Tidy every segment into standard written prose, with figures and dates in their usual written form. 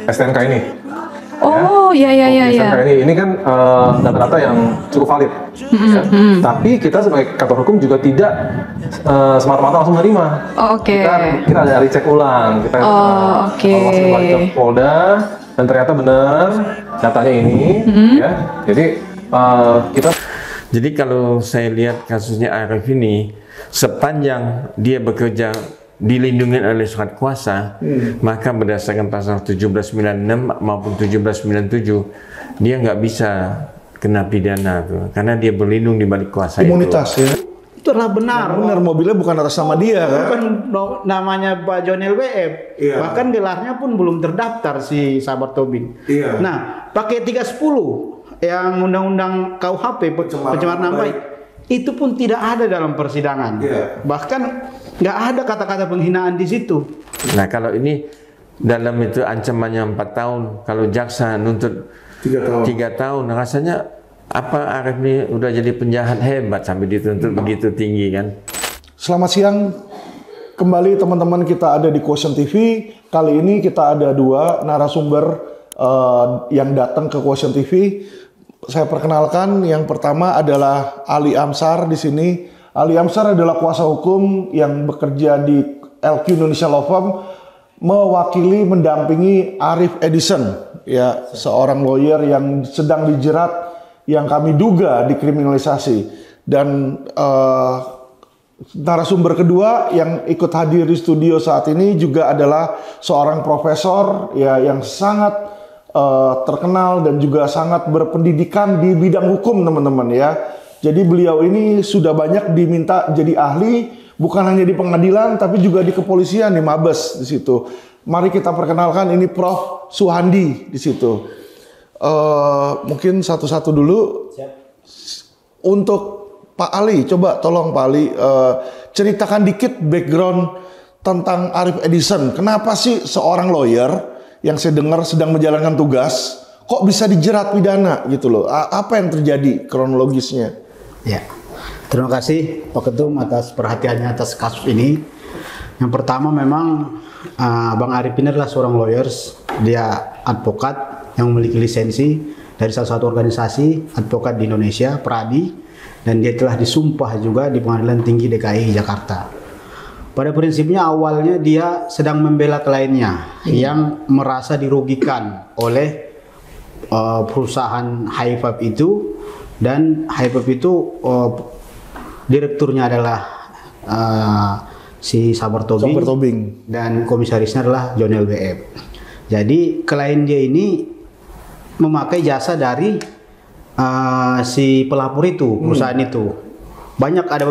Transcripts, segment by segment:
STNK ini. Oh, ya. STNK ini kan data-data yang cukup valid. Ya. Tapi kita sebagai kantor hukum juga tidak semata-mata langsung menerima. Kita ada recheck ulang. Kita evaluasi kembali ke Polda dan ternyata benar datanya ini. Ya. Jadi kalau saya lihat kasusnya Arif ini, sepanjang dia bekerja dilindungi oleh surat kuasa, maka berdasarkan pasal 1796 maupun 1797 dia nggak bisa kena pidana tuh, karena dia berlindung di balik kuasa imunitas itu. Ya. Itu adalah benar. Benar, mobilnya bukan atas nama dia kan? Bukan namanya Pak John LWF. Bahkan gelarnya pun belum terdaftar si Sabar Tobing. Nah, pakai 310 yang undang-undang KUHP pencemaran nama baik itu pun tidak ada dalam persidangan. Bahkan nggak ada kata-kata penghinaan di situ. Nah, kalau ini dalam itu ancamannya 4 tahun, kalau jaksa nuntut 3 tahun, rasanya apa Arif ini udah jadi penjahat hebat sampai dituntut begitu tinggi kan? Selamat siang, kembali teman-teman, kita ada di Quotient TV. Kali ini kita ada 2 narasumber yang datang ke Quotient TV. Saya perkenalkan, yang pertama adalah Ali Amsar di sini. Ali Amsar adalah kuasa hukum yang bekerja di LQ Indonesia Law Firm, mewakili mendampingi Arif Edison, ya, seorang lawyer yang sedang dijerat, yang kami duga dikriminalisasi. Dan narasumber kedua yang ikut hadir di studio saat ini juga adalah seorang profesor, ya, yang sangat terkenal dan juga sangat berpendidikan di bidang hukum, teman-teman, ya. Jadi beliau ini sudah banyak diminta jadi ahli, bukan hanya di pengadilan tapi juga di kepolisian, di Mabes di situ. Mari kita perkenalkan, ini Prof. Suhandi di situ. Mungkin satu-satu dulu. Untuk Pak Ali, coba tolong Pak Ali ceritakan dikit background tentang Arif Edison. Kenapa sih seorang lawyer yang saya dengar sedang menjalankan tugas kok bisa dijerat pidana gitu loh? Apa yang terjadi kronologisnya? Ya, terima kasih Pak Ketum atas perhatiannya atas kasus ini. Yang pertama memang Bang Arif ini adalah seorang lawyers, dia advokat yang memiliki lisensi dari salah satu organisasi advokat di Indonesia, Pradi, dan dia telah disumpah juga di Pengadilan Tinggi DKI Jakarta. Pada prinsipnya awalnya dia sedang membela kliennya yang merasa dirugikan oleh perusahaan High Five itu, dan High Five itu direkturnya adalah si Sabar Tobing dan komisarisnya adalah John LWF. Jadi klien dia ini memakai jasa dari si pelapor itu, perusahaan itu. Banyak, ada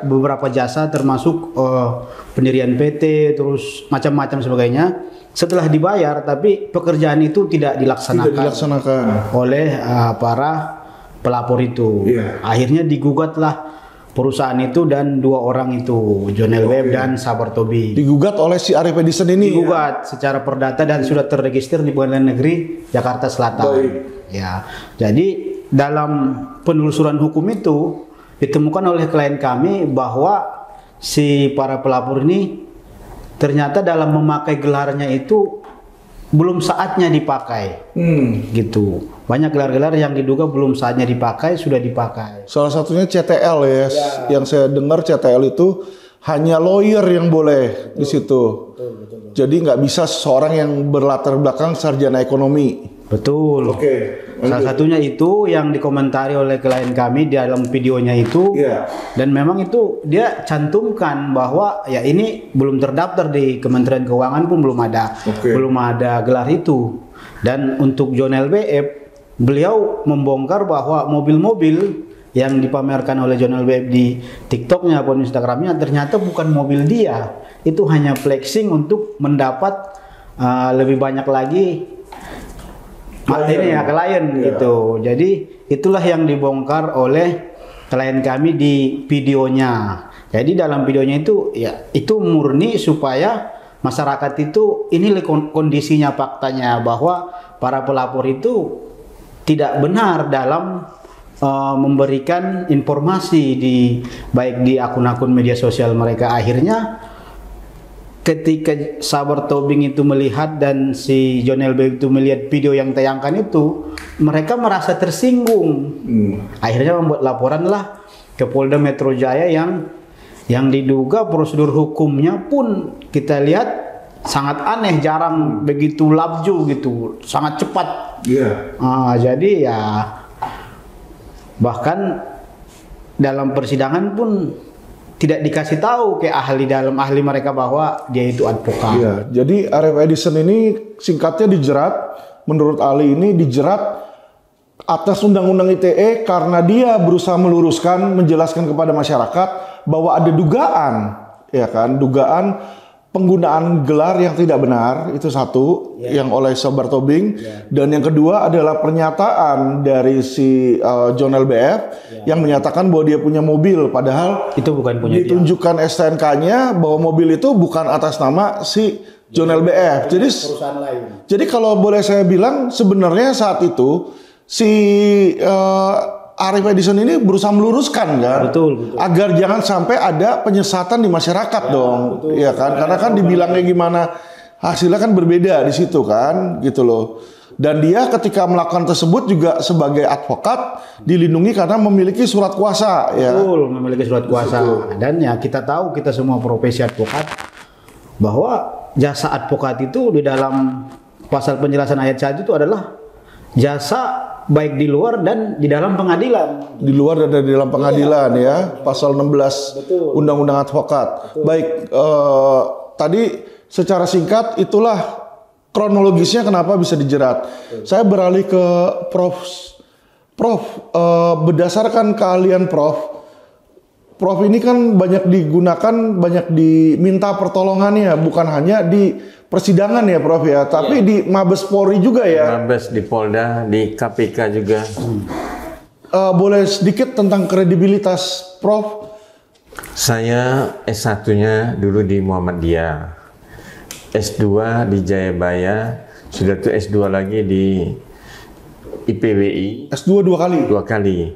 beberapa jasa termasuk pendirian PT, terus macam-macam sebagainya. Setelah dibayar, tapi pekerjaan itu tidak dilaksanakan oleh para pelapor itu. Akhirnya digugatlah perusahaan itu dan 2 orang itu, John LWF dan Sabar Tobing. Digugat oleh si Arif Edison ini? Digugat secara perdata dan sudah terregister di Pengadilan Negeri Jakarta Selatan. Ya, jadi dalam penelusuran hukum itu ditemukan oleh klien kami bahwa si para pelapor ini ternyata dalam memakai gelarnya itu belum saatnya dipakai, gitu. Banyak gelar-gelar yang diduga belum saatnya dipakai, sudah dipakai. Salah satunya CTL ya, yang saya dengar CTL itu hanya lawyer yang boleh di situ. Betul. Jadi nggak bisa seseorang yang berlatar belakang sarjana ekonomi. Betul. Salah satunya itu yang dikomentari oleh klien kami di dalam videonya itu, dan memang itu dia cantumkan bahwa ya ini belum terdaftar di Kementerian Keuangan pun belum ada gelar itu. Dan untuk John LWF, beliau membongkar bahwa mobil-mobil yang dipamerkan oleh John LWF di TikToknya ataupun Instagramnya ternyata bukan mobil dia, itu hanya flexing untuk mendapat lebih banyak lagi klien gitu. Jadi itulah yang dibongkar oleh klien kami di videonya. Jadi dalam videonya itu ya itu murni supaya masyarakat itu ini kondisinya, faktanya bahwa para pelapor itu tidak benar dalam memberikan informasi baik di akun-akun media sosial mereka. Akhirnya ketika Sabar Tobing itu melihat dan si John LB itu melihat video yang tayangkan itu, mereka merasa tersinggung. Akhirnya membuat laporan lah ke Polda Metro Jaya yang diduga prosedur hukumnya pun kita lihat sangat aneh, jarang begitu labju gitu, sangat cepat. Jadi ya bahkan dalam persidangan pun tidak dikasih tahu ke ahli mereka bahwa dia itu advokat. Iya, jadi Arif Edison ini singkatnya dijerat, menurut ahli ini dijerat atas Undang-Undang ITE karena dia berusaha meluruskan, menjelaskan kepada masyarakat bahwa ada dugaan, ya kan, dugaan penggunaan gelar yang tidak benar, itu satu, yang oleh Sabar Tobing, dan yang kedua adalah pernyataan dari si John LBF yang menyatakan bahwa dia punya mobil, padahal itu bukan punya ditunjukkan STNK-nya bahwa mobil itu bukan atas nama si John LBF. Jadi perusahaan lain. Jadi kalau boleh saya bilang, sebenarnya saat itu si Arif Edison ini berusaha meluruskan kan, betul. Agar jangan sampai ada penyesatan di masyarakat dong, ya kan? Karena kan dibilangnya gimana, hasilnya kan berbeda di situ kan, gitu loh. Dan dia ketika melakukan tersebut juga sebagai advokat dilindungi karena memiliki surat kuasa, ya. Betul, memiliki surat kuasa. Dan ya kita tahu, kita semua profesi advokat, bahwa jasa advokat itu di dalam pasal penjelasan ayat 1 itu adalah jasa baik di luar dan di dalam pengadilan. Di luar dan di dalam pengadilan, ya. Pasal 16 Undang-Undang Advokat. Baik, tadi secara singkat itulah kronologisnya kenapa bisa dijerat. Saya beralih ke Prof, berdasarkan keahlian Prof ini kan banyak digunakan, banyak diminta pertolongannya, bukan hanya di persidangan ya Prof ya, tapi di Mabes Polri juga ya. Mabes, di Polda, di KPK juga. Boleh sedikit tentang kredibilitas Prof? Saya S1-nya dulu di Muhammadiyah, S2 di Jayabaya, sudah itu S2 lagi di IPWI. S2 dua kali? Dua kali.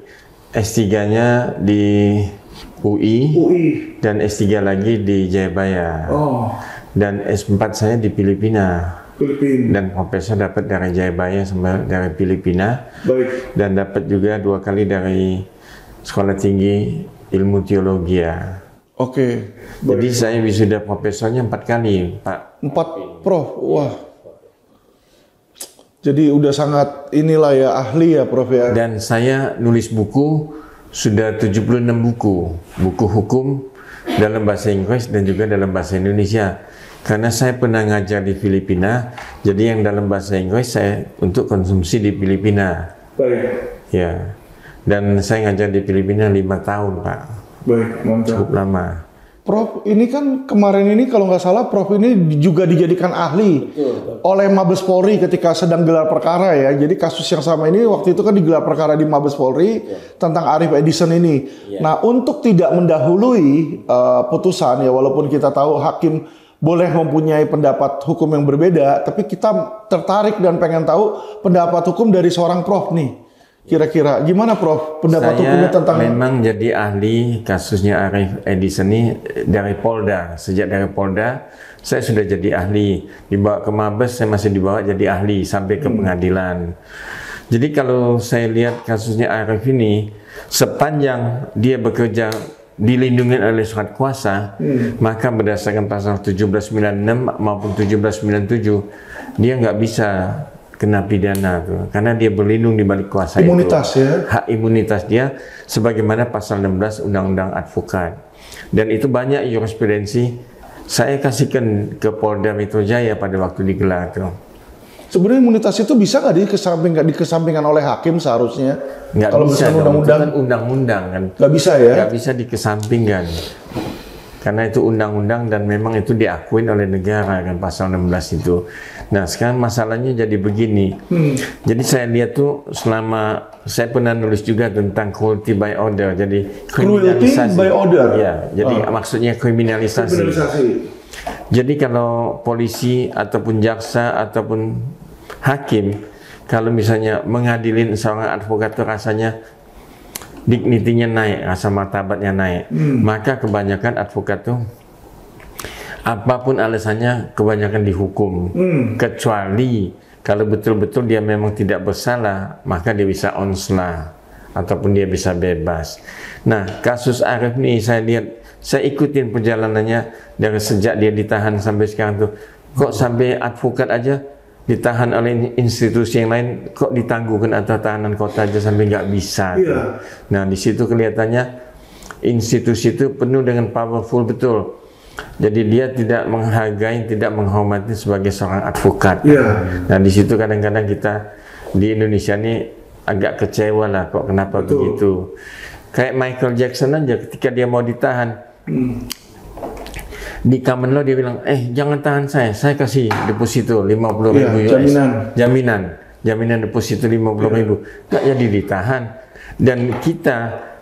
S3-nya di UI, dan S3 lagi di Jayabaya. Dan S4 saya di Filipina. Dan profesor dapat dari Jayabaya sama dari Filipina. Dan dapat juga 2 kali dari Sekolah Tinggi Ilmu Teologi. Jadi saya wisuda profesornya 4 kali, Pak. 4, Prof. Wah. Jadi udah sangat inilah ya, ahli ya Prof ya. Dan saya nulis buku sudah 76 buku hukum dalam bahasa Inggris dan juga dalam bahasa Indonesia. Karena saya pernah ngajar di Filipina, jadi yang dalam bahasa Inggris saya untuk konsumsi di Filipina. Ya. Dan saya ngajar di Filipina 5 tahun, Pak. Mantap. Cukup lama. Prof, ini kan kemarin ini kalau nggak salah Prof ini juga dijadikan ahli oleh Mabes Polri ketika sedang gelar perkara ya. Jadi kasus yang sama ini waktu itu kan digelar perkara di Mabes Polri tentang Arif Edison ini. Nah, untuk tidak mendahului putusan ya, walaupun kita tahu hakim boleh mempunyai pendapat hukum yang berbeda, tapi kita tertarik dan pengen tahu pendapat hukum dari seorang Prof nih. Kira-kira gimana Prof pendapat hukumnya tentang... Saya memang jadi ahli kasusnya Arif Edison ini dari Polda. Sejak dari Polda saya sudah jadi ahli. Dibawa ke Mabes saya masih dibawa jadi ahli sampai ke pengadilan. Jadi kalau saya lihat kasusnya Arif ini, sepanjang dia bekerja dilindungi oleh surat kuasa, maka berdasarkan pasal 1796 maupun 1797 dia nggak bisa kena pidana tuh, karena dia berlindung di balik kuasa imunitas itu. Ya. Hak imunitas dia sebagaimana pasal 16 Undang-Undang Advokat. Dan itu banyak jurisprudensi saya kasihkan ke Polda Metro Jaya pada waktu digelar tuh. Sebenarnya imunitas itu bisa nggak dikesampingkan oleh hakim seharusnya? Nggak kalau bisa dong, itu kan undang-undang kan. Nggak bisa ya? Nggak bisa dikesampingkan. Karena itu undang-undang dan memang itu diakuin oleh negara kan pasal 16 itu. Nah sekarang masalahnya jadi begini. Jadi saya lihat tuh selama saya pernah nulis juga tentang cruelty by order. Jadi kriminalisasi. Cruelty by order? Ya, jadi maksudnya kriminalisasi. Jadi kalau polisi ataupun jaksa ataupun hakim kalau misalnya mengadilin seorang advokat itu rasanya dignitinya naik, rasa martabatnya naik. Maka kebanyakan advokat tuh apapun alasannya kebanyakan dihukum. Kecuali kalau betul-betul dia memang tidak bersalah, maka dia bisa onslah ataupun dia bisa bebas. Nah, kasus Arif ini saya lihat, saya ikutin perjalanannya dari sejak dia ditahan sampai sekarang tuh. Kok sampai advokat aja ditahan oleh institusi yang lain, kok ditangguhkan atau tahanan kota aja sampai nggak bisa. Nah, di situ kelihatannya institusi itu penuh dengan powerful betul. Jadi dia tidak menghargai, tidak menghormati sebagai seorang advokat. Nah, di situ kadang-kadang kita di Indonesia ini agak kecewa lah, kok kenapa begitu. Kayak Michael Jackson aja ketika dia mau ditahan, di common law dia bilang, jangan tahan saya kasih deposito 50.000 US. Jaminan deposito 50.000. Nggak jadi ditahan. Dan kita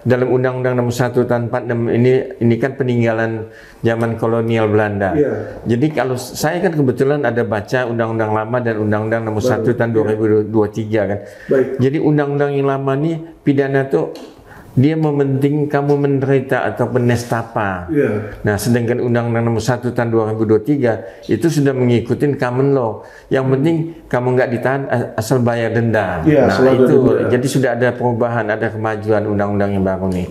dalam Undang-Undang Nomor 1 Tahun 46 ini kan peninggalan zaman kolonial Belanda. Jadi kalau saya kan kebetulan ada baca Undang-Undang lama dan Undang-Undang Nomor 1 Tahun 2023 kan. Jadi Undang-Undang yang lama ini pidana tuh dia mementing kamu menderita ataupun nestapa. Nah, sedangkan Undang-Undang Nomor 1 Tahun 2023 itu sudah mengikuti common law. Yang penting kamu nggak ditahan asal bayar denda. Nah, itu denda. Jadi sudah ada perubahan, ada kemajuan undang-undang yang baru nih.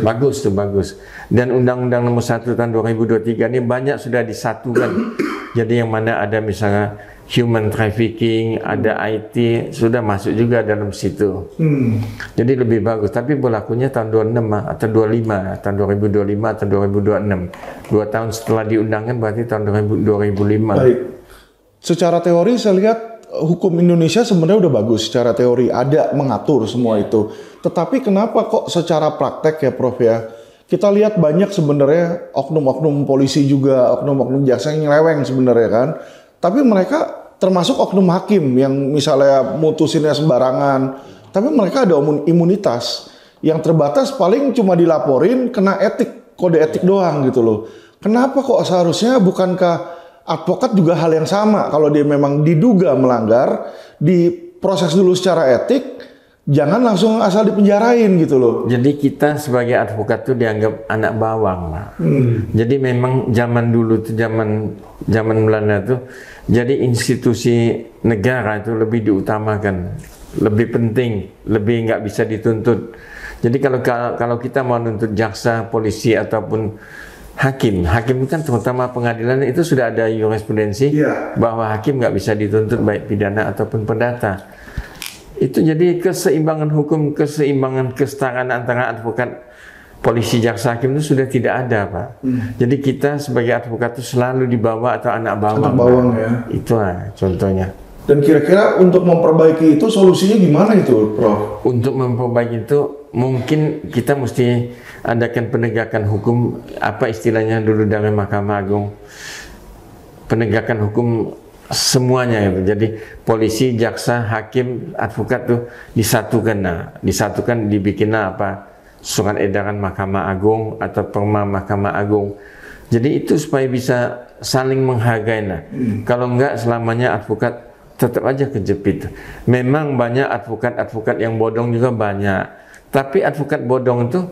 Bagus ya. Bagus. Dan Undang-Undang Nomor 1 Tahun 2023 ini banyak sudah disatukan. Jadi yang mana ada misalnya human trafficking, ada IT, sudah masuk juga dalam situ. Jadi lebih bagus, tapi berlakunya tahun 26 atau 25, tahun 2025 atau 2026. 2 tahun setelah diundangkan berarti tahun 2005. Baik. Secara teori saya lihat hukum Indonesia sebenarnya udah bagus, secara teori ada mengatur semua itu. Tetapi kenapa kok secara praktek ya Prof ya, kita lihat banyak sebenarnya oknum-oknum polisi juga, oknum-oknum jaksa yang nyeleweng sebenarnya kan. Tapi mereka termasuk oknum hakim yang misalnya mutusinnya sembarangan. Tapi mereka ada imunitas yang terbatas, paling cuma dilaporin kena kode etik doang gitu loh. Kenapa kok seharusnya bukankah advokat juga hal yang sama? Kalau dia memang diduga melanggar, diproses dulu secara etik, jangan langsung asal dipenjarain gitu loh. Jadi kita sebagai advokat tuh dianggap anak bawang, Pak. Jadi memang zaman dulu tuh zaman Belanda tuh, jadi institusi negara itu lebih diutamakan, lebih penting, lebih nggak bisa dituntut. Jadi kalau kita mau nuntut jaksa, polisi ataupun hakim kan terutama pengadilan itu sudah ada jurisprudensi bahwa hakim nggak bisa dituntut baik pidana ataupun perdata. Itu jadi keseimbangan hukum, keseimbangan kesetaraan antara advokat, polisi, jaksa, hakim itu sudah tidak ada, Pak. Jadi kita sebagai advokat itu selalu dibawa atau anak bawang. Anak bawang ya. Itulah contohnya. Dan kira-kira untuk memperbaiki itu solusinya gimana itu, Prof? Untuk memperbaiki itu mungkin kita mesti adakan penegakan hukum, apa istilahnya dulu dari Mahkamah Agung, penegakan hukum semuanya itu. Jadi polisi, jaksa, hakim, advokat tuh disatukan. Disatukan, dibikinlah apa, surat edaran Mahkamah Agung atau perma Mahkamah Agung. Jadi itu supaya bisa saling menghargai. Kalau enggak selamanya advokat tetap aja kejepit. Memang banyak advokat yang bodong juga banyak. Tapi advokat bodong itu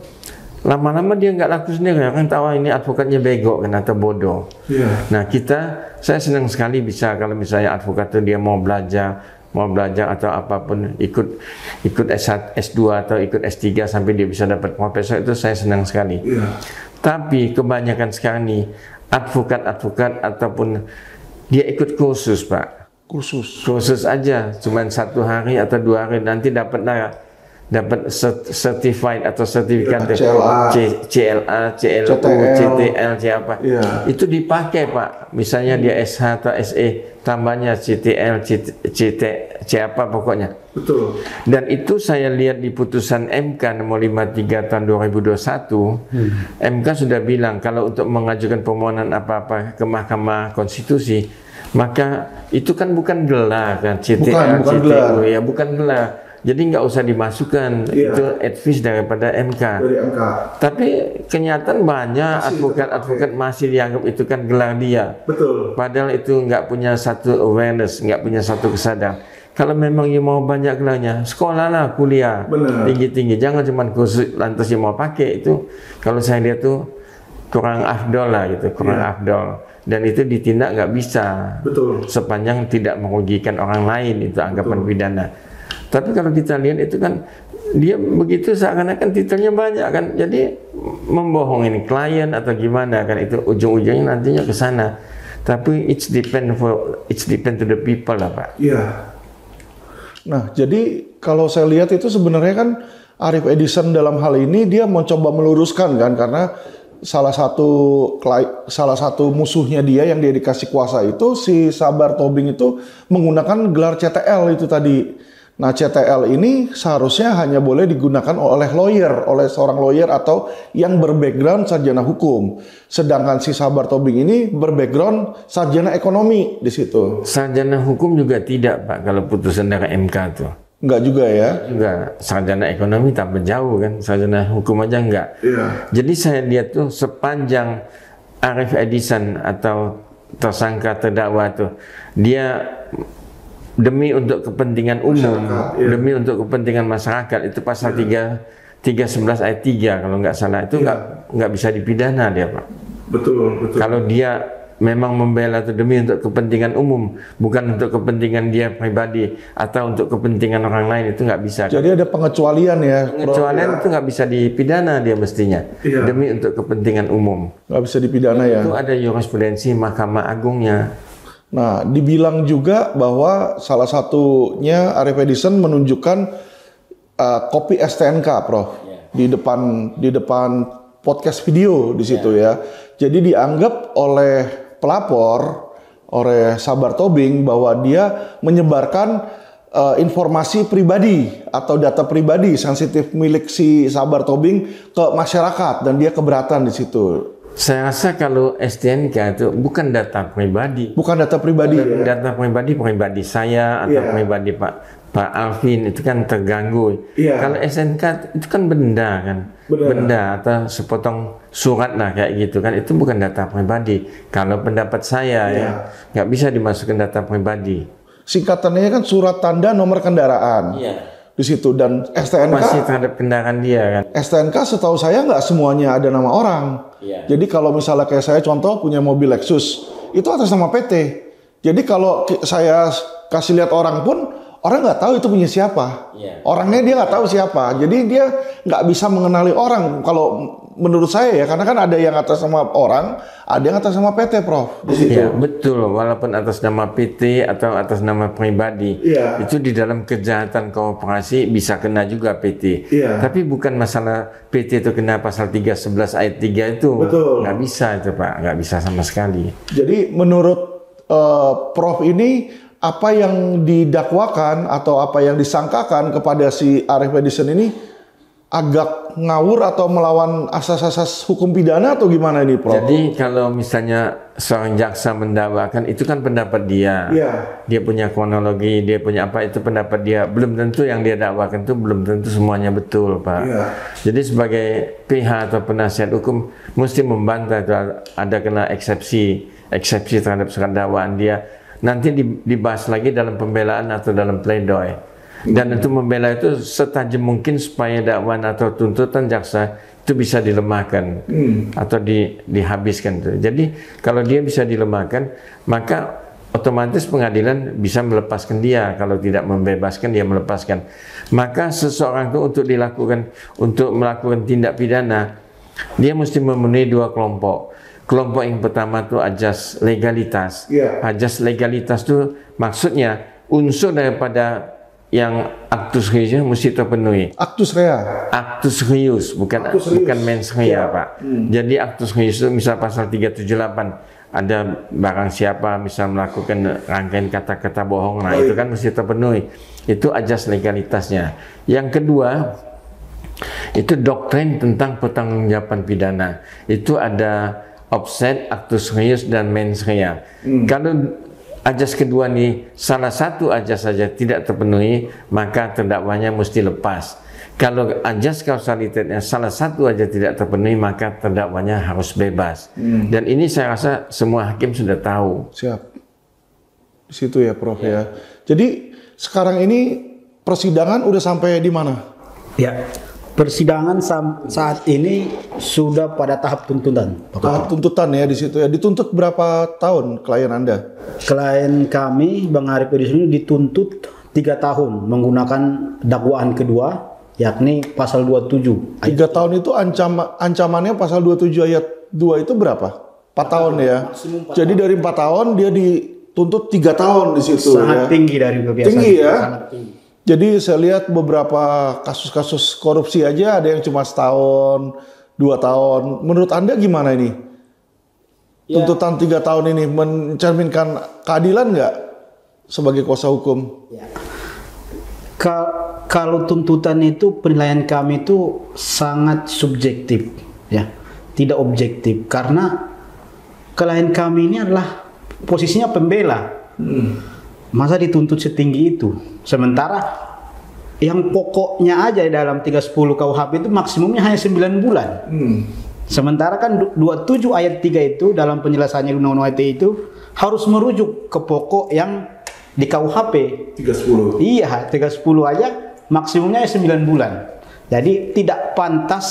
lama-lama dia nggak laku sendiri, kan tahu ini advokatnya bego kan atau bodoh. Nah saya senang sekali bisa kalau misalnya advokat itu dia mau belajar atau apapun, ikut S1, S2 atau ikut S3 sampai dia bisa dapat profesor, itu saya senang sekali. Tapi kebanyakan sekarang nih advokat ataupun dia ikut kursus, Pak. Kursus aja, cuman 1 hari atau 2 hari, nanti dapat certified atau sertifikat CLA, CLU, CTL, apa. Itu dipakai, Pak. Misalnya dia SH atau SE, tambahnya CTL, C apa pokoknya. Betul. Dan itu saya lihat di putusan MK nomor 53 tahun 2021, MK sudah bilang kalau untuk mengajukan permohonan apa-apa ke Mahkamah Konstitusi, maka itu kan bukan gelar kan, CTL, CTU, ya bukan gelar. Jadi nggak usah dimasukkan, itu advice daripada MK. Tapi kenyataan banyak advokat masih dianggap itu kan gelar dia. Betul. Padahal itu nggak punya satu awareness, nggak punya satu kesadaran. Kalau memang you mau banyak gelarnya, sekolahlah, kuliah tinggi-tinggi. Jangan cuma kursus lantas you mau pakai itu. Kalau saya lihat tuh kurang afdol lah gitu, kurang afdol. Dan itu ditindak nggak bisa. Betul. Sepanjang tidak merugikan orang lain, itu anggapan pidana. Tapi kalau kita lihat itu kan dia begitu seakan-akan titelnya banyak kan, jadi membohongin klien atau gimana kan, itu ujung-ujungnya nantinya ke sana. Tapi it's depend to the people lah Pak. Iya. Nah, jadi kalau saya lihat itu sebenarnya kan Arif Edison dalam hal ini dia mencoba meluruskan kan, karena salah satu musuhnya dia yang dia dikasih kuasa itu si Sabar Tobing itu menggunakan gelar CTL itu tadi. Nah, CTL ini seharusnya hanya boleh digunakan oleh seorang lawyer atau yang berbackground sarjana hukum. Sedangkan si Sabar Tobing ini berbackground sarjana ekonomi di situ. Sarjana hukum juga tidak Pak, kalau putusan dari MK tuh. Enggak juga ya? Juga sarjana ekonomi tambah jauh kan, sarjana hukum aja enggak. Iya. Jadi saya lihat tuh sepanjang Arif Edison atau tersangka terdakwa tuh dia demi untuk kepentingan umum, demi untuk kepentingan masyarakat, itu pasal 311 ayat 3 kalau nggak salah, itu nggak bisa dipidana dia Pak. Betul. Kalau dia memang membela itu demi untuk kepentingan umum, bukan untuk kepentingan dia pribadi atau untuk kepentingan orang lain, itu nggak bisa. Jadi ada pengecualian ya? Pengecualian itu nggak bisa dipidana dia mestinya, demi untuk kepentingan umum. Nggak bisa dipidana ya? Itu ada jurisprudensi Mahkamah Agungnya. Nah, dibilang juga bahwa salah satunya Arif Edison menunjukkan kopi STNK, Prof, di depan podcast video di situ ya. Jadi dianggap oleh pelapor, oleh Sabar Tobing bahwa dia menyebarkan informasi pribadi atau data pribadi sensitif milik si Sabar Tobing ke masyarakat dan dia keberatan di situ. Saya rasa kalau STNK itu bukan data pribadi. Bukan data pribadi. Data pribadi saya atau pribadi Pak Alvin itu kan terganggu. Kalau SNK itu kan benda kan. Benda atau sepotong surat lah kayak gitu kan. Itu bukan data pribadi. Kalau pendapat saya ya nggak bisa dimasukkan data pribadi. Singkatannya kan surat tanda nomor kendaraan. Di situ, dan STNK masih terhadap kendaraan dia kan. STNK setahu saya nggak semuanya ada nama orang. Jadi kalau misalnya kayak saya contoh punya mobil Lexus, itu atas nama PT. Jadi kalau saya kasih lihat orang pun, orang nggak tahu itu punya siapa. Orangnya dia nggak tahu siapa. Jadi dia nggak bisa mengenali orang. Kalau menurut saya ya, karena kan ada yang atas nama orang, ada yang atas nama PT, Prof. Iya, betul. Walaupun atas nama PT atau atas nama pribadi, itu di dalam kejahatan korporasi bisa kena juga PT. Tapi bukan masalah PT itu kena pasal 311 ayat 3 itu. Nggak bisa itu Pak, nggak bisa sama sekali. Jadi menurut Prof ini, apa yang didakwakan atau apa yang disangkakan kepada si Arif Edison ini agak ngawur atau melawan asas-asas hukum pidana atau gimana ini, Prof? Jadi kalau misalnya seorang jaksa mendakwakan, itu kan pendapat dia. Dia punya kronologi, dia punya apa, itu pendapat dia. Belum tentu yang dia dakwakan itu belum tentu semuanya betul, Pak. Jadi sebagai pihak atau penasihat hukum mesti membantah itu ada kena eksepsi terhadap surat dakwaan dia. Nanti dibahas lagi dalam pembelaan atau dalam pledoi. Dan untuk membela itu setajam mungkin supaya dakwaan atau tuntutan jaksa itu bisa dilemahkan atau dihabiskan. Jadi kalau dia bisa dilemahkan, maka otomatis pengadilan bisa melepaskan dia. Kalau tidak membebaskan, dia melepaskan. Maka seseorang itu untuk melakukan tindak pidana, dia mesti memenuhi dua kelompok. Kelompok yang pertama itu ajas legalitas. Ajas legalitas itu maksudnya unsur daripada yang aktus reusnya mesti terpenuhi. Aktus rea. Aktus reus, bukan mens rea, Pak. Jadi aktus reus itu misal pasal 378 ada barang siapa misal melakukan rangkaian kata-kata bohong, nah itu kan mesti terpenuhi. Itu ajas legalitasnya. Yang kedua, itu doktrin tentang pertanggungjawaban pidana. Itu ada offset, actus reus dan mens rea. Kalau ajas kedua nih salah satu ajas saja tidak terpenuhi, maka terdakwanya mesti lepas. Kalau ajas kausalitasnya salah satu aja tidak terpenuhi, maka terdakwanya harus bebas. Dan ini saya rasa semua hakim sudah tahu. Siap. Di situ ya, Prof ya. Jadi sekarang ini persidangan udah sampai di mana? Ya, Persidangan saat ini sudah pada tahap tuntutan. Tahap tuntutan ya di situ ya. Dituntut berapa tahun klien Anda? Klien kami, Bang Arif Edison, dituntut 3 tahun menggunakan dakwaan kedua, yakni pasal 27. 3 tahun itu ancamannya pasal 27 ayat 2 itu berapa? 4 tahun ya. Jadi dari 4 tahun dia dituntut 3 tahun di situ. Sangat tinggi dari kebiasaan. Tinggi ya. Sangat tinggi. Jadi saya lihat beberapa kasus-kasus korupsi aja ada yang cuma setahun, 2 tahun. Menurut Anda gimana ini? Ya. Tuntutan 3 tahun ini mencerminkan keadilan nggak sebagai kuasa hukum? Ya. Kalau tuntutan itu, penilaian kami itu sangat subjektif, ya, tidak objektif. Karena klien kami ini adalah posisinya pembela. Masa dituntut setinggi itu? Sementara yang pokoknya aja dalam 310 KUHP itu maksimumnya hanya 9 bulan. Sementara kan 27 ayat 3 itu dalam penjelasannya Undang-Undang ITE itu harus merujuk ke pokok yang di KUHP. 310. Iya, 310 aja maksimumnya 9 bulan. Jadi tidak pantas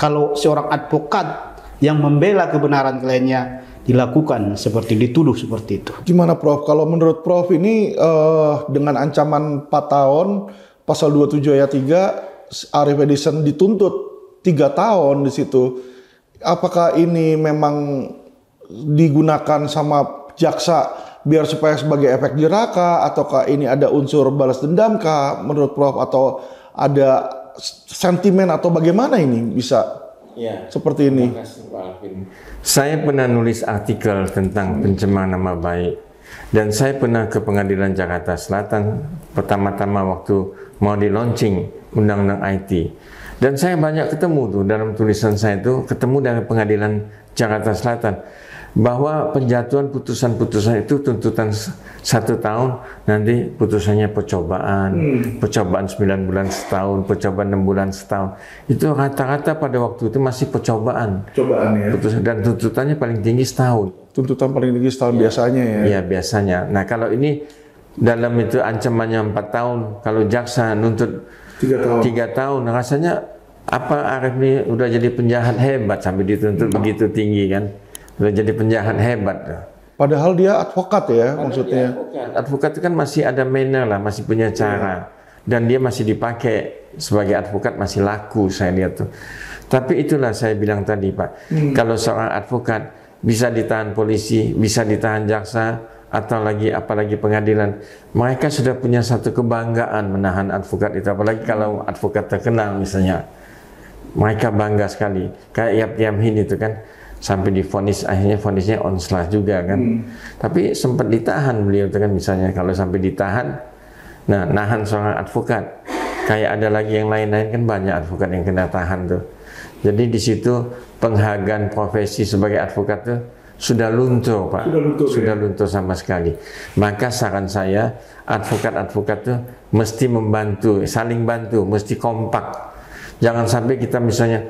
kalau seorang advokat yang membela kebenaran kliennya dilakukan dituduh seperti itu. Gimana Prof? Kalau menurut Prof ini dengan ancaman 4 tahun pasal 27 ayat 3 Arif Edison dituntut 3 tahun di situ. Apakah ini memang digunakan sama jaksa biar supaya sebagai efek jeraka, ataukah ini ada unsur balas dendam kah menurut Prof, atau ada sentimen atau bagaimana ini bisa seperti ini? Terima kasih, Pak Alvin. Saya pernah nulis artikel tentang pencemaran nama baik, dan saya pernah ke Pengadilan Jakarta Selatan pertama-tama waktu mau di launching Undang-Undang IT, dan saya banyak ketemu tuh dalam tulisan saya itu, ketemu dari Pengadilan Jakarta Selatan bahwa penjatuhan putusan-putusan itu tuntutan 1 tahun, nanti putusannya percobaan, percobaan 9 bulan setahun, percobaan 6 bulan setahun. Itu rata-rata pada waktu itu masih percobaan. Cobaan ya. Putusan, dan tuntutannya paling tinggi setahun. Tuntutan paling tinggi setahun biasanya ya. Iya, biasanya. Nah, kalau ini dalam itu ancamannya 4 tahun, kalau jaksa nuntut 3 tahun, rasanya apa Arif ini udah jadi penjahat hebat sampai dituntut begitu tinggi kan? Udah jadi penjahat hebat. Padahal dia advokat ya, maksudnya. Advokat itu kan masih ada manner lah, masih punya cara. Dan dia masih dipakai sebagai advokat, masih laku saya lihat tuh. Tapi itulah saya bilang tadi Pak, kalau seorang advokat bisa ditahan polisi, bisa ditahan jaksa, atau apalagi pengadilan, mereka sudah punya satu kebanggaan menahan advokat itu. Apalagi kalau advokat terkenal misalnya, mereka bangga sekali. Kayak Yap Yamhin itu kan, sampai divonis, akhirnya vonisnya onslah juga kan. Tapi sempat ditahan beliau itu kan, misalnya kalau sampai ditahan, nah nahan seorang advokat, kayak ada lagi yang lain-lain kan, banyak advokat yang kena tahan tuh. Jadi di situ penghargaan profesi sebagai advokat tuh sudah luntur Pak, sudah luntur sama sekali. Maka saran saya, advokat-advokat tuh mesti membantu, saling bantu, mesti kompak. Jangan sampai kita misalnya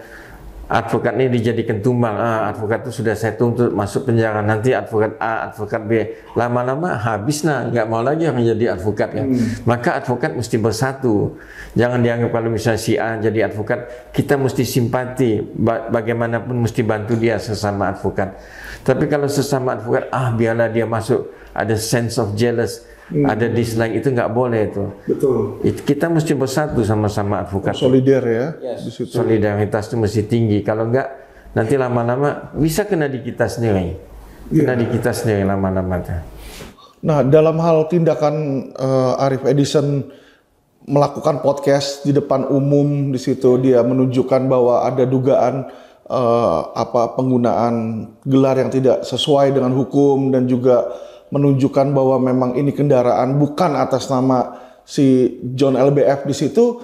advokat ini dijadikan tumbal, advokat itu sudah saya tuntut masuk penjara, nanti advokat A, advokat B, lama-lama habis nah, nggak mau lagi orang jadi advokat kan. Maka advokat mesti bersatu, jangan dianggap kalau misalnya si A jadi advokat, kita mesti simpati, bagaimanapun mesti bantu dia sesama advokat. Tapi kalau sesama advokat, biarlah dia masuk, ada sense of jealous, ada dislike, itu nggak boleh itu. Betul. Kita mesti bersatu sama-sama advokat. Solidar ya. Di situ. Solidaritas itu mesti tinggi. Kalau nggak, nanti lama-lama bisa kena di kita sendiri. Kena di kita sendiri lama-lama. Nah, dalam hal tindakan Arif Edison melakukan podcast di depan umum, di situ dia menunjukkan bahwa ada dugaan penggunaan gelar yang tidak sesuai dengan hukum, dan juga menunjukkan bahwa memang ini kendaraan bukan atas nama si John LBF di situ.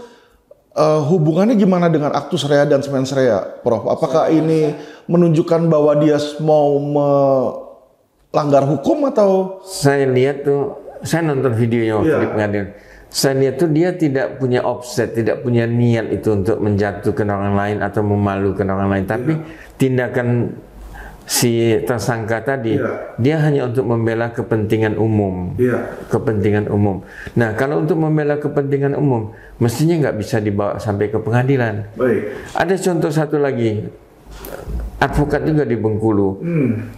Hubungannya gimana dengan aktus rea dan mens rea, Prof? Apakah ini menunjukkan bahwa dia mau melanggar hukum atau? Saya lihat tuh, saya nonton videonya waktu di pengadilan. Saya lihat tuh dia tidak punya offset, tidak punya niat itu untuk menjatuhkan orang lain atau memalukan orang lain. Tapi tindakan si tersangka tadi, dia hanya untuk membela kepentingan umum. Kepentingan umum. Nah, kalau untuk membela kepentingan umum, mestinya nggak bisa dibawa sampai ke pengadilan. Ada contoh satu lagi, advokat juga di Bengkulu.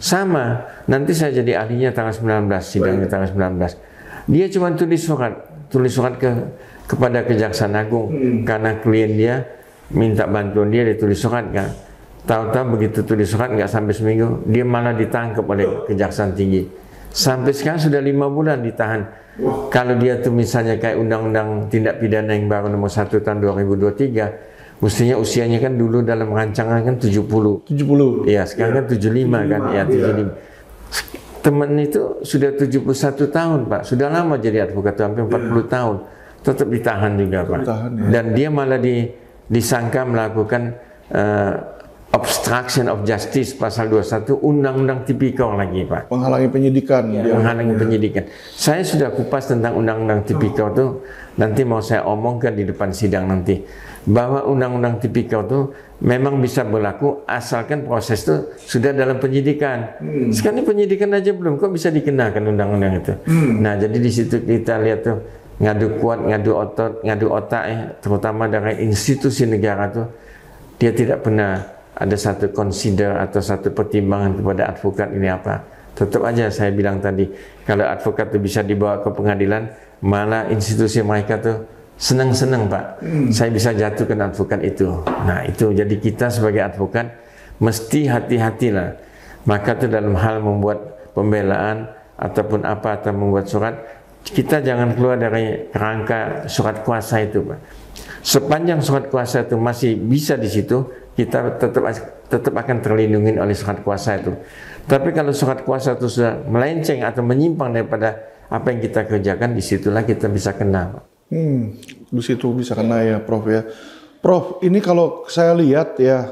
Sama, nanti saya jadi ahlinya tanggal 19, sidangnya tanggal 19. Dia cuma tulis surat kepada Kejaksaan Agung karena klien dia minta bantuan dia tulis surat kan. Tahu-tahu begitu tulis surat nggak sampai seminggu, dia malah ditangkap oleh Kejaksaan Tinggi. Sampai sekarang sudah 5 bulan ditahan. Kalau dia tuh misalnya kayak Undang-Undang Tindak Pidana yang baru nomor 1 tahun 2023, mestinya usianya kan dulu dalam rancangan kan 70. Iya, sekarang kan 75 kan, ya 75. Teman itu sudah 71 tahun, Pak. Sudah lama jadi advokat, hampir 40 tahun. Tetap ditahan juga, Pak. Dan dia malah disangka melakukan obstruction of justice pasal 21 Undang-Undang Tipikor lagi, Pak. Menghalangi penyidikan. Menghalangi penyidikan. Saya sudah kupas tentang Undang-Undang Tipikor itu, nanti mau saya omongkan di depan sidang nanti. Bahwa Undang-Undang Tipikor itu memang bisa berlaku asalkan proses itu sudah dalam penyidikan. Sekarang ini penyidikan aja belum, kok bisa dikenakan undang-undang itu. Nah, jadi di situ kita lihat tuh ngadu kuat, ngadu otak, terutama dari institusi negara tuh, dia tidak pernah ada satu consider atau satu pertimbangan kepada advokat ini apa. Tetap aja saya bilang tadi, kalau advokat itu bisa dibawa ke pengadilan, malah institusi mereka tuh senang-senang, Pak. Saya bisa jatuhkan advokat itu. Nah, itu jadi kita sebagai advokat mesti hati-hatilah. Maka itu dalam hal membuat pembelaan ataupun apa atau membuat surat, kita jangan keluar dari kerangka surat kuasa itu, Pak. Sepanjang surat kuasa itu masih bisa di situ, kita tetap akan terlindungi oleh surat kuasa itu. Tapi kalau surat kuasa itu sudah melenceng atau menyimpang daripada apa yang kita kerjakan, disitulah kita bisa kena, Pak. Di situ bisa kena ya, Prof ya. Prof, ini kalau saya lihat ya,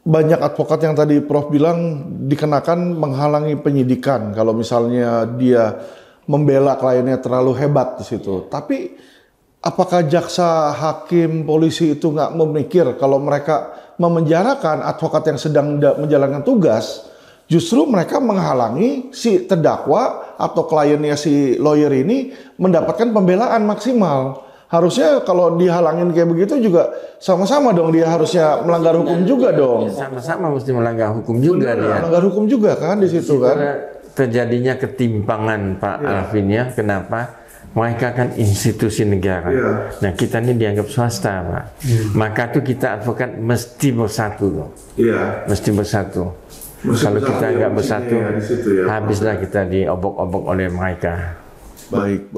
banyak advokat yang tadi Prof bilang dikenakan menghalangi penyidikan kalau misalnya dia membela kliennya terlalu hebat di situ. Tapi apakah jaksa, hakim, polisi itu nggak memikir kalau mereka memenjarakan advokat yang sedang menjalankan tugas, justru mereka menghalangi si terdakwa atau kliennya si lawyer ini mendapatkan pembelaan maksimal. Harusnya kalau dihalangin kayak begitu juga sama-sama dong, dia harusnya melanggar hukum juga dong. Sama-sama mesti melanggar hukum juga dia. Melanggar hukum juga kan di situ kan. Terjadinya ketimpangan, Pak Alvin ya. Kenapa? Mereka kan institusi negara. Nah, kita ini dianggap swasta, Pak. Maka tuh kita advokat mesti bersatu loh. Mesti bersatu. Kalau kita nggak bersatu, habislah kita diobok-obok oleh mereka. Baik.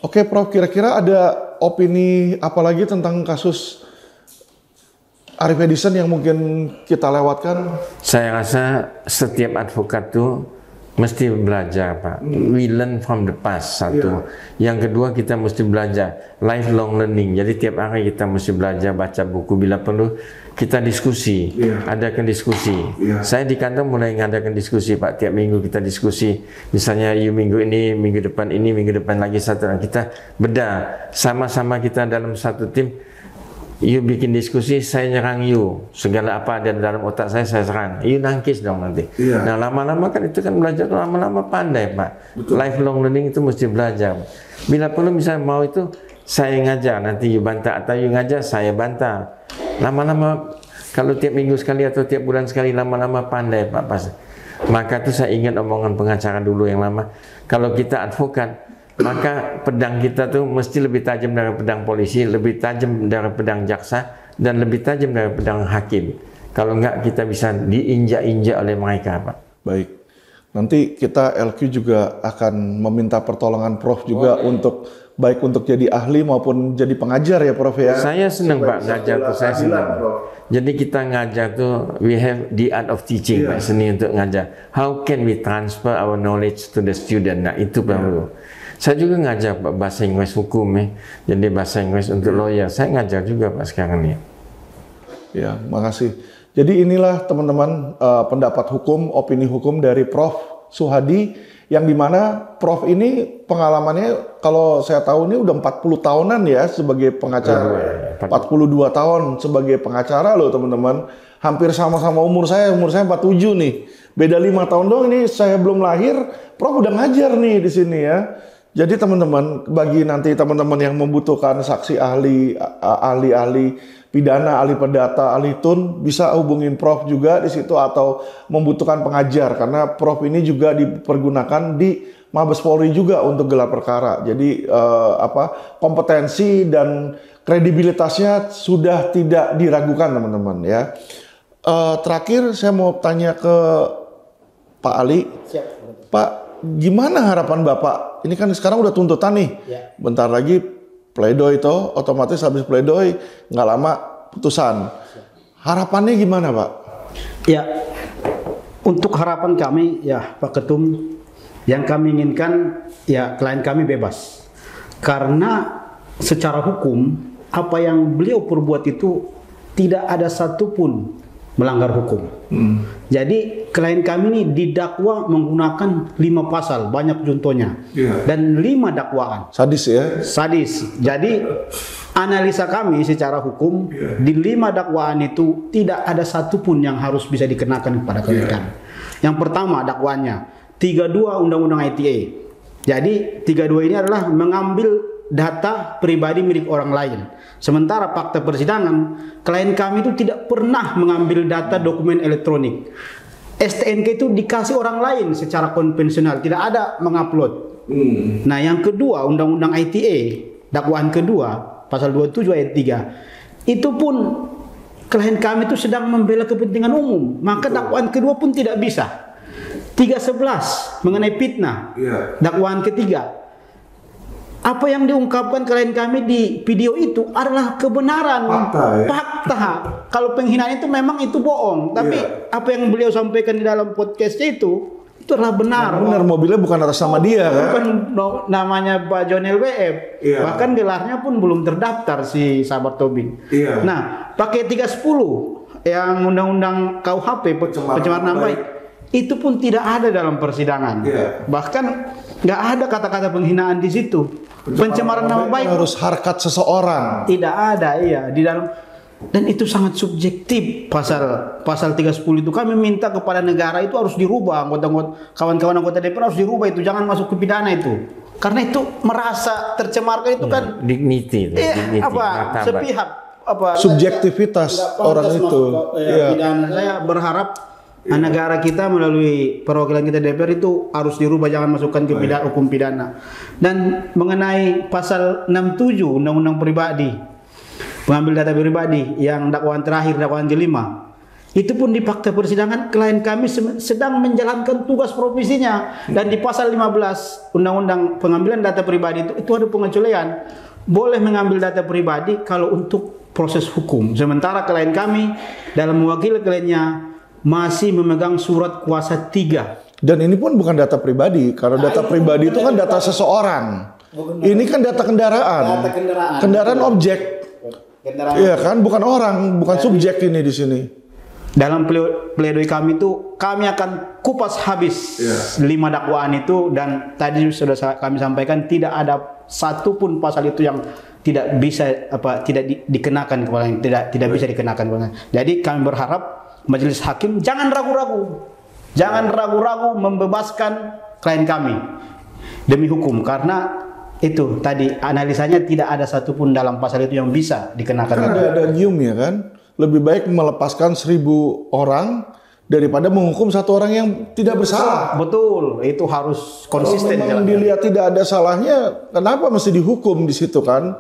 Oke, Prof, kira-kira ada opini apa lagi tentang kasus Arief Edison yang mungkin kita lewatkan? Saya rasa setiap advokat tuh mesti belajar, Pak. We learn from the past, satu. Yang kedua, kita mesti belajar lifelong learning. Jadi tiap hari kita mesti belajar, baca buku. Bila perlu kita diskusi, adakan diskusi. Saya di kantor mulai ngadakan diskusi, Pak. Tiap minggu kita diskusi. Misalnya minggu ini, minggu depan lagi satu. Kita bedah, sama-sama kita dalam satu tim. You bikin diskusi, saya nyerang you. Segala apa ada dalam otak saya serang. You nangkis dong nanti. Nah, lama-lama kan itu kan belajar, lama-lama pandai, Pak. Lifelong learning itu mesti belajar. Bila perlu misalnya mau itu, saya ngajar, nanti you bantah. Atau you ngajar, saya bantah. Lama-lama, kalau tiap minggu sekali atau tiap bulan sekali, lama-lama pandai, Pak. Maka itu saya ingat omongan pengacara dulu yang lama. Kalau kita advokat, maka pedang kita tuh mesti lebih tajam dari pedang polisi, lebih tajam dari pedang jaksa, dan lebih tajam dari pedang hakim. Kalau enggak, kita bisa diinjak-injak oleh mereka, Pak. Baik. Nanti kita LQ juga akan meminta pertolongan Prof juga untuk baik untuk jadi ahli maupun jadi pengajar ya, Prof ya. Saya senang, Pak, ngajar tuh, saya senang. Jadi kita ngajar tuh, we have the art of teaching, Pak, seni untuk ngajar. How can we transfer our knowledge to the student? Nah, itu perlu. Saya juga ngajar bahasa Inggris hukum ya. Jadi bahasa Inggris untuk lawyer. Saya ngajar juga, Pak, sekarang ya. Ya, makasih. Jadi inilah teman-teman pendapat hukum, opini hukum dari Prof Suhadi yang dimana Prof ini pengalamannya kalau saya tahu ini udah 40 tahunan ya sebagai pengacara. 42 tahun sebagai pengacara loh teman-teman. Hampir sama-sama umur saya 47 nih. Beda 5 tahun dong, ini saya belum lahir, Prof udah ngajar nih di sini ya. Jadi teman-teman, bagi nanti teman-teman yang membutuhkan saksi ahli, ahli pidana, ahli perdata, ahli tun, bisa hubungin Prof juga di situ atau membutuhkan pengajar karena Prof ini juga dipergunakan di Mabes Polri juga untuk gelar perkara. Jadi kompetensi dan kredibilitasnya sudah tidak diragukan teman-teman ya. Terakhir saya mau tanya ke Pak Ali. Siap. Pak, gimana harapan Bapak? Ini kan sekarang udah tuntutan nih. Ya. Bentar lagi pledoi itu, otomatis habis pledoi nggak lama putusan. Harapannya gimana Pak? Ya, untuk harapan kami ya Pak Ketum, yang kami inginkan ya klien kami bebas. Karena secara hukum apa yang beliau perbuat itu tidak ada satupun melanggar hukum. Jadi klien kami ini didakwa menggunakan 5 pasal, banyak contohnya, dan 5 dakwaan. Sadis ya? Sadis. Jadi analisa kami secara hukum di 5 dakwaan itu tidak ada satupun yang harus bisa dikenakan kepada klien kami. Yang pertama dakwaannya 32 Undang-Undang ITE. Jadi 32 ini adalah mengambil data pribadi milik orang lain. Sementara fakta persidangan, klien kami itu tidak pernah mengambil data dokumen elektronik. STNK itu dikasih orang lain secara konvensional, tidak ada mengupload. Nah, yang kedua, Undang-Undang ITE, dakwaan kedua, pasal 27 ayat 3. Itu pun klien kami itu sedang membela kepentingan umum, maka dakwaan kedua pun tidak bisa. 311 mengenai fitnah, dakwaan ketiga. Apa yang diungkapkan klien kami di video itu adalah kebenaran, fakta. Kalau penghinaan itu memang itu bohong, tapi apa yang beliau sampaikan di dalam podcastnya itu adalah benar. Benar, mobilnya bukan atas nama dia kan? Bukan namanya Pak Jonel WF. Bahkan gelarnya pun belum terdaftar si Sabar Tobing. Nah, pakai 310 yang undang-undang KUHP pencemaran nama baik itu pun tidak ada dalam persidangan. Bahkan nggak ada kata-kata penghinaan di situ. Pencemaran nama baik harus harkat seseorang. Tidak ada, di dalam, dan itu sangat subjektif. Pasal 310 itu kami minta kepada negara itu harus dirubah, kawan-kawan anggota DPR harus dirubah itu, jangan masuk ke pidana itu. Karena itu merasa tercemarkan itu kan dignity, sepihak subjektivitas orang itu. Pidana. Saya berharap negara kita melalui perwakilan kita DPR itu harus dirubah, jangan masukkan ke hukum pidana. Dan mengenai pasal 67 Undang-Undang Pribadi, pengambil data pribadi yang dakwaan terakhir, dakwaan kelima, itu pun di fakta persidangan klien kami sedang menjalankan tugas profesinya. Dan di pasal 15 Undang-Undang pengambilan data pribadi itu ada pengecualian, boleh mengambil data pribadi kalau untuk proses hukum. Sementara klien kami dalam mewakili kliennya masih memegang surat kuasa 3. Dan ini pun bukan data pribadi, karena data pribadi itu kan data seseorang. Ini kan data kendaraan. Kendaraan objek. Iya kan, bukan orang, bukan subjek ini di sini. Dalam pledoi kami itu kami akan kupas habis 5 dakwaan itu, dan tadi sudah kami sampaikan tidak ada satupun pasal itu yang tidak bisa dikenakan kepada, tidak bisa dikenakan kepada. Jadi kami berharap majelis hakim jangan ragu-ragu membebaskan klien kami demi hukum, karena itu tadi analisanya tidak ada satupun dalam pasal itu yang bisa dikenakan. Kan ada gium ya kan, lebih baik melepaskan 1000 orang daripada menghukum 1 orang yang tidak bersalah. Betul, itu harus konsisten. Kalau memang dilihat tidak ada salahnya, kenapa mesti dihukum di situ kan?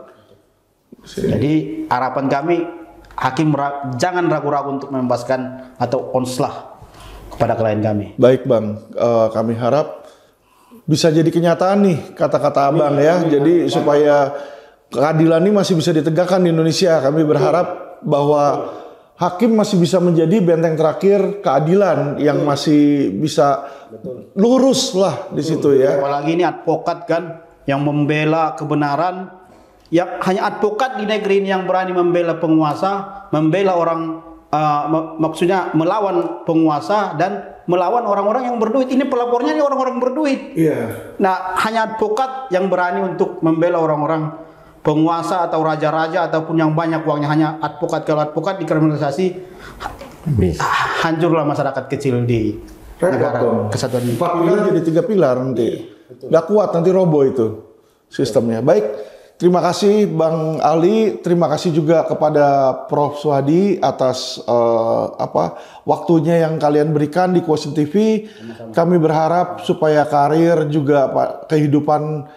Jadi harapan kami hakim jangan ragu-ragu untuk membebaskan atau onslah kepada klien kami. Baik Bang, kami harap bisa jadi kenyataan nih kata-kata Abang ya. Jadi supaya keadilan ini masih bisa ditegakkan di Indonesia. Kami berharap bahwa hakim masih bisa menjadi benteng terakhir keadilan yang masih bisa lurus lah di situ ya. Apalagi ini advokat kan yang membela kebenaran. Ya, hanya advokat di negeri ini yang berani membela penguasa, membela orang maksudnya melawan penguasa dan melawan orang-orang yang berduit. Ini pelapornya ini orang-orang berduit. Nah, hanya advokat yang berani untuk membela orang-orang penguasa atau raja-raja ataupun yang banyak uangnya. Hanya advokat. Kalau advokat dikriminalisasi, hancurlah masyarakat kecil di negara kesatuan ini. 4 pilar jadi 3 pilar nanti. Nggak kuat, nanti roboh itu sistemnya. Baik, terima kasih Bang Ali, terima kasih juga kepada Prof. Suhadi atas waktunya yang kalian berikan di Quotient TV. Kami berharap supaya karir juga kehidupan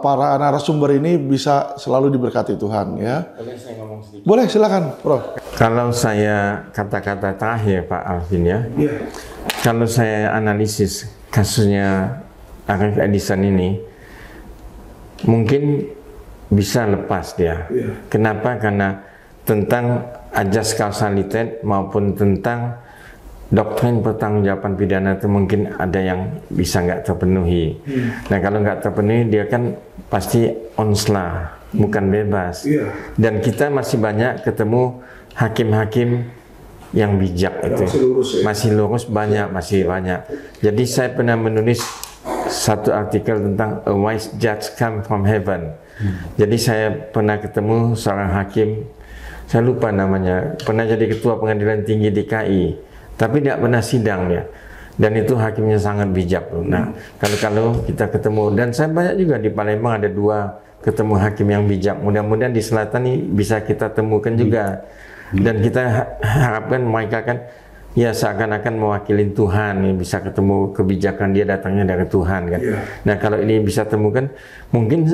para narasumber ini bisa selalu diberkati Tuhan ya. Boleh saya ngomong sedikit? Boleh, silakan, Prof. Kalau saya kata-kata terakhir Pak Alvin ya. Kalau saya analisis kasusnya Arif Edison ini, mungkin bisa lepas dia. Kenapa? Karena tentang ajas kausalitas maupun tentang doktrin pertanggungjawaban pidana itu mungkin ada yang bisa nggak terpenuhi. Nah kalau nggak terpenuhi dia kan pasti onslah, bukan bebas. Dan kita masih banyak ketemu hakim-hakim yang bijak itu, masih lurus masih banyak. Jadi saya pernah menulis satu artikel tentang a wise judge come from heaven. Jadi saya pernah ketemu seorang hakim, saya lupa namanya, pernah jadi ketua pengadilan tinggi DKI. Tapi tidak pernah sidang dia, dan itu hakimnya sangat bijak. Nah, kalau kita ketemu, dan saya banyak juga di Palembang ada 2 ketemu hakim yang bijak. Mudah-mudahan di selatan ini bisa kita temukan juga, dan kita harapkan mereka kan ya seakan-akan mewakili Tuhan, ya, bisa ketemu kebijakan dia datangnya dari Tuhan kan. Nah kalau ini bisa temukan, mungkin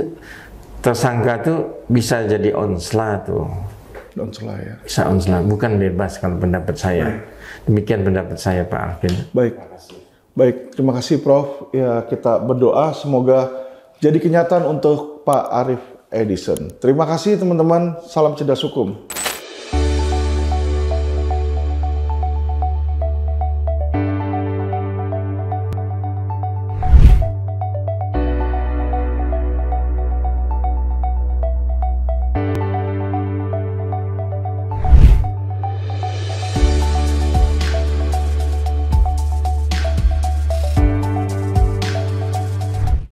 tersangka tuh bisa jadi onslah tuh. Onslah ya. Bisa onslah, bukan bebas kalau pendapat saya. Demikian pendapat saya Pak Alvin. Baik, terima kasih Prof. Ya kita berdoa semoga jadi kenyataan untuk Pak Arif Edison. Terima kasih teman-teman, salam cerdas hukum.